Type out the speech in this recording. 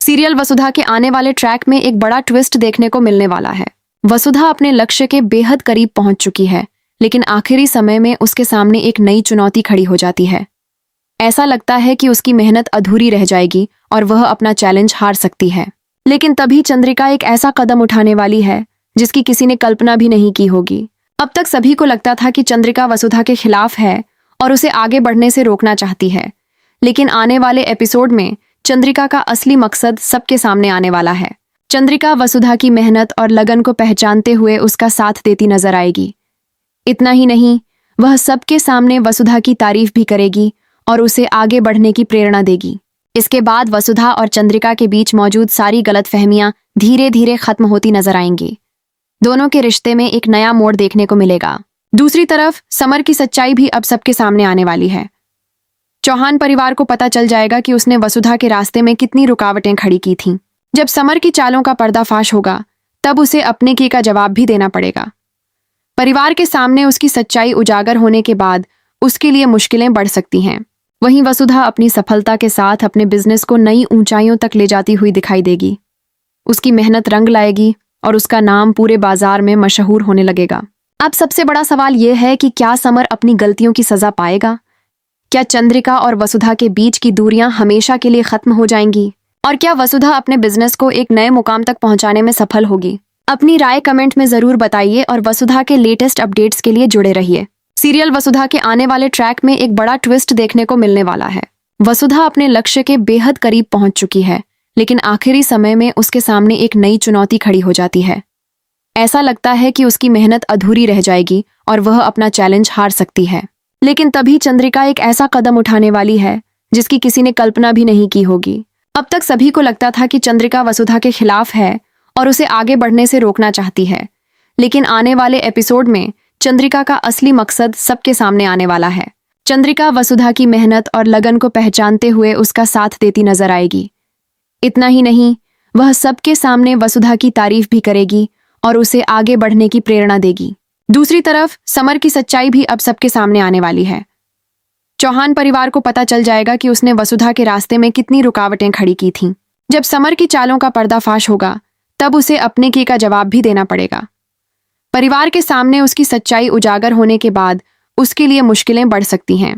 Serial वसुधा के आने वाले ट्रैक में एक बड़ा ट्विस्ट देखने को मिलने वाला है। वसुधा अपने लक्ष्य के बेहद करीब पहुंच चुकी है, लेकिन आखिरी समय में उसके सामने एक नई चुनौती खड़ी हो जाती है। ऐसा लगता है कि उसकी मेहनत अधूरी रह जाएगी और वह अपना चैलेंज हार सकती है। लेकिन तभी चंद्रिका एक ऐसा कदम उठाने वाली है जिसकी किसी ने कल्पना भी नहीं की होगी। अब तक सभी को लगता था कि चंद्रिका वसुधा के खिलाफ है और उसे आगे बढ़ने से रोकना चाहती है, लेकिन आने वाले एपिसोड में चंद्रिका का असली मकसद सबके सामने आने वाला है। चंद्रिका वसुधा की मेहनत और लगन को पहचानते हुए उसका साथ देती नजर आएगी। इतना ही नहीं, वह सबके सामने वसुधा की तारीफ भी करेगी और उसे आगे बढ़ने की प्रेरणा देगी। इसके बाद वसुधा और चंद्रिका के बीच मौजूद सारी गलतफहमियां धीरे धीरे खत्म होती नजर आएंगी। दोनों के रिश्ते में एक नया मोड़ देखने को मिलेगा। दूसरी तरफ समर की सच्चाई भी अब सबके सामने आने वाली है। चौहान परिवार को पता चल जाएगा कि उसने वसुधा के रास्ते में कितनी रुकावटें खड़ी की थीं। जब समर की चालों का पर्दाफाश होगा, तब उसे अपने की का जवाब भी देना पड़ेगा। परिवार के सामने उसकी सच्चाई उजागर होने के बाद उसके लिए मुश्किलें बढ़ सकती हैं। वहीं वसुधा अपनी सफलता के साथ अपने बिजनेस को नई ऊंचाइयों तक ले जाती हुई दिखाई देगी। उसकी मेहनत रंग लाएगी और उसका नाम पूरे बाजार में मशहूर होने लगेगा। अब सबसे बड़ा सवाल यह है कि क्या समर अपनी गलतियों की सजा पाएगा? क्या चंद्रिका और वसुधा के बीच की दूरियां हमेशा के लिए खत्म हो जाएंगी? और क्या वसुधा अपने बिजनेस को एक नए मुकाम तक पहुंचाने में सफल होगी? अपनी राय कमेंट में जरूर बताइए और वसुधा के लेटेस्ट अपडेट्स के लिए जुड़े रहिए। सीरियल वसुधा के आने वाले ट्रैक में एक बड़ा ट्विस्ट देखने को मिलने वाला है। वसुधा अपने लक्ष्य के बेहद करीब पहुंच चुकी है, लेकिन आखिरी समय में उसके सामने एक नई चुनौती खड़ी हो जाती है। ऐसा लगता है कि उसकी मेहनत अधूरी रह जाएगी और वह अपना चैलेंज हार सकती है। लेकिन तभी चंद्रिका एक ऐसा कदम उठाने वाली है जिसकी किसी ने कल्पना भी नहीं की होगी। अब तक सभी को लगता था कि चंद्रिका वसुधा के खिलाफ है और उसे आगे बढ़ने से रोकना चाहती है, लेकिन आने वाले एपिसोड में चंद्रिका का असली मकसद सबके सामने आने वाला है। चंद्रिका वसुधा की मेहनत और लगन को पहचानते हुए उसका साथ देती नजर आएगी। इतना ही नहीं, वह सबके सामने वसुधा की तारीफ भी करेगी और उसे आगे बढ़ने की प्रेरणा देगी। दूसरी तरफ समर की सच्चाई भी अब सबके सामने आने वाली है। चौहान परिवार को पता चल जाएगा कि उसने वसुधा के रास्ते में कितनी रुकावटें खड़ी की थीं। जब समर की चालों का पर्दाफाश होगा, तब उसे अपने की का जवाब भी देना पड़ेगा। परिवार के सामने उसकी सच्चाई उजागर होने के बाद उसके लिए मुश्किलें बढ़ सकती हैं।